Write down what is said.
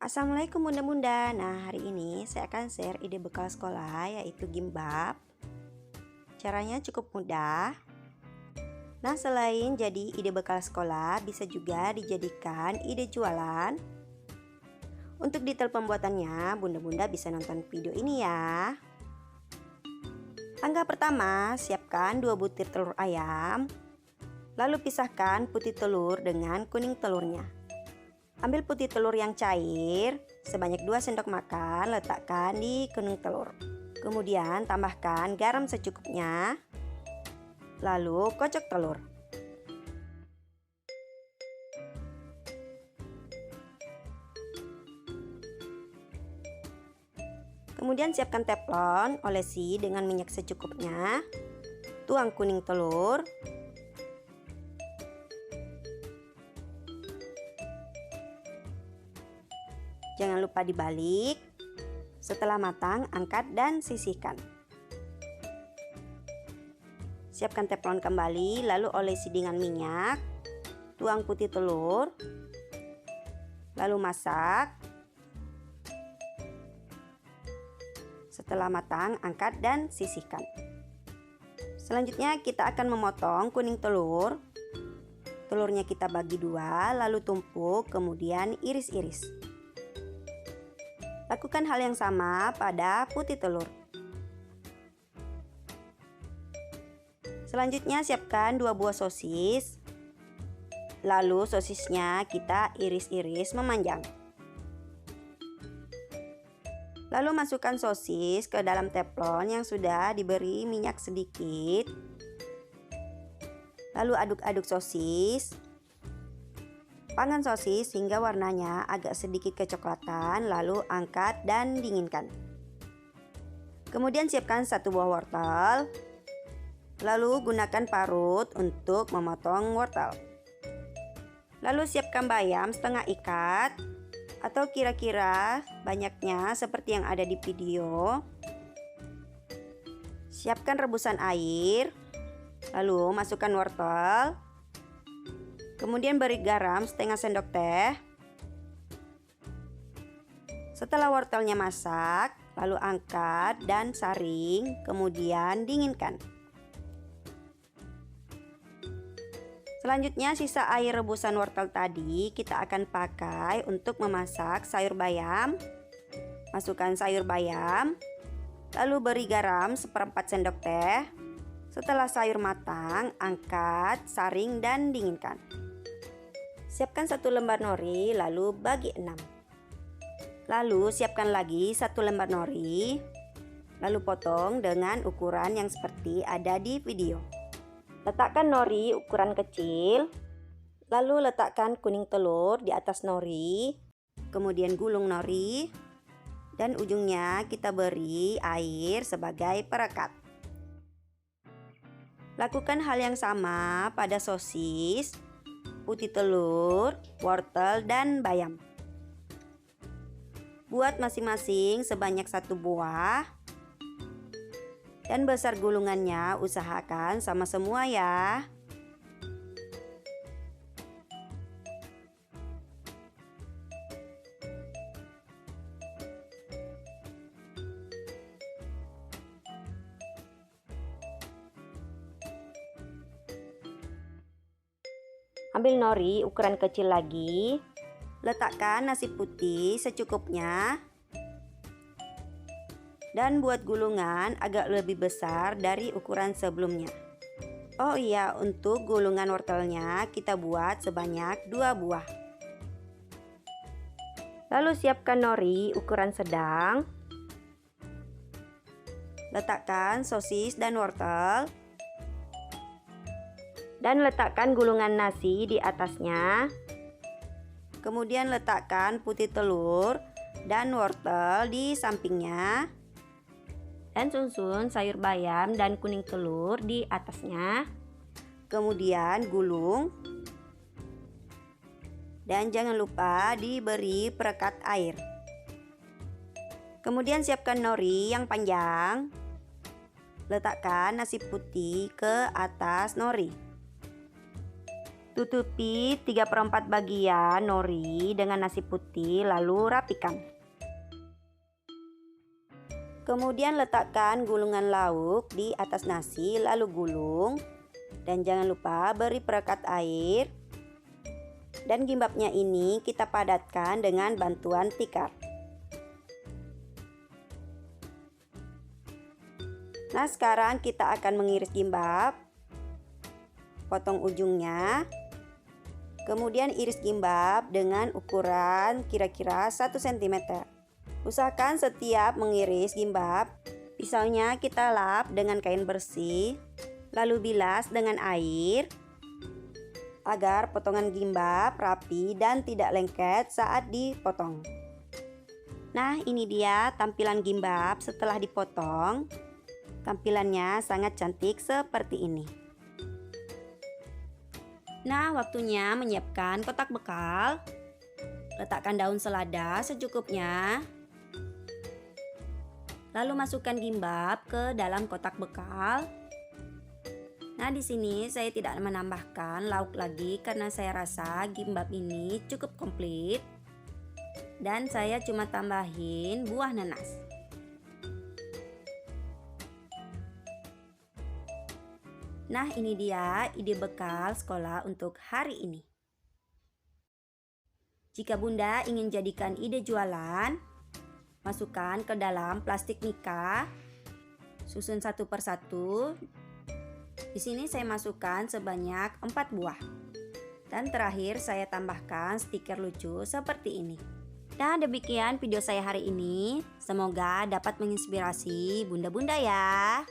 Assalamualaikum bunda-bunda. Nah, hari ini saya akan share ide bekal sekolah, yaitu gimbap. Caranya cukup mudah. Nah, selain jadi ide bekal sekolah, bisa juga dijadikan ide jualan. Untuk detail pembuatannya, bunda-bunda bisa nonton video ini ya. Langkah pertama, siapkan 2 butir telur ayam. Lalu pisahkan putih telur dengan kuning telurnya. Ambil putih telur yang cair sebanyak 2 sendok makan, letakkan di kuning telur. Kemudian tambahkan garam secukupnya. Lalu kocok telur. Kemudian siapkan teflon, olesi dengan minyak secukupnya. Tuang kuning telur. Jangan lupa dibalik. Setelah matang, angkat dan sisihkan. Siapkan teflon kembali, lalu olesi dengan minyak. Tuang putih telur. Lalu masak. Setelah matang, angkat dan sisihkan. Selanjutnya kita akan memotong kuning telur. Telurnya kita bagi 2, lalu tumpuk, kemudian iris-iris. Lakukan hal yang sama pada putih telur. Selanjutnya siapkan 2 buah sosis. Lalu sosisnya kita iris-iris memanjang. Lalu masukkan sosis ke dalam teflon yang sudah diberi minyak sedikit. Lalu aduk-aduk sosis. Panggang sosis hingga warnanya agak sedikit kecoklatan, lalu angkat dan dinginkan. Kemudian siapkan 1 buah wortel. Lalu gunakan parut untuk memotong wortel. Lalu siapkan bayam setengah ikat atau kira-kira banyaknya seperti yang ada di video. Siapkan rebusan air. Lalu masukkan wortel. Kemudian beri garam setengah sendok teh. Setelah wortelnya masak, lalu angkat dan saring, kemudian dinginkan. Selanjutnya sisa air rebusan wortel tadi kita akan pakai untuk memasak sayur bayam. Masukkan sayur bayam, lalu beri garam 1/4 sendok teh. Setelah sayur matang, angkat, saring dan dinginkan. Siapkan 1 lembar nori, lalu bagi 6. Lalu siapkan lagi 1 lembar nori. Lalu potong dengan ukuran yang seperti ada di video. Letakkan nori ukuran kecil. Lalu letakkan kuning telur di atas nori. Kemudian gulung nori. Dan ujungnya kita beri air sebagai perekat. Lakukan hal yang sama pada sosis, putih telur, wortel, dan bayam. Buat masing-masing sebanyak 1 buah. Dan besar gulungannya usahakan sama semua ya. Ambil nori ukuran kecil lagi. Letakkan nasi putih secukupnya. Dan buat gulungan agak lebih besar dari ukuran sebelumnya. Oh iya, untuk gulungan wortelnya kita buat sebanyak 2 buah. Lalu siapkan nori ukuran sedang. Letakkan sosis dan wortel. Dan letakkan gulungan nasi di atasnya. Kemudian letakkan putih telur dan wortel di sampingnya. Dan susun sayur bayam dan kuning telur di atasnya. Kemudian gulung. Dan jangan lupa diberi perekat air. Kemudian siapkan nori yang panjang. Letakkan nasi putih ke atas nori. Tutupi 3/4 bagian nori dengan nasi putih lalu rapikan. Kemudian letakkan gulungan lauk di atas nasi lalu gulung. Dan jangan lupa beri perekat air. Dan gimbapnya ini kita padatkan dengan bantuan tikar. Nah, sekarang kita akan mengiris gimbap. Potong ujungnya. Kemudian iris gimbap dengan ukuran kira-kira 1 cm. Usahakan setiap mengiris gimbap, pisaunya kita lap dengan kain bersih, lalu bilas dengan air, agar potongan gimbap rapi dan tidak lengket saat dipotong. Nah, ini dia tampilan gimbap setelah dipotong. Tampilannya sangat cantik seperti ini. Nah, waktunya menyiapkan kotak bekal. Letakkan daun selada secukupnya. Lalu masukkan gimbap ke dalam kotak bekal. Nah, di sini saya tidak menambahkan lauk lagi karena saya rasa gimbap ini cukup komplit. Dan saya cuma tambahin buah nanas. Nah, ini dia ide bekal sekolah untuk hari ini. Jika Bunda ingin jadikan ide jualan, masukkan ke dalam plastik mika, susun satu persatu. Di sini saya masukkan sebanyak 4 buah. Dan terakhir saya tambahkan stiker lucu seperti ini. Dan demikian video saya hari ini. Semoga dapat menginspirasi bunda-bunda ya.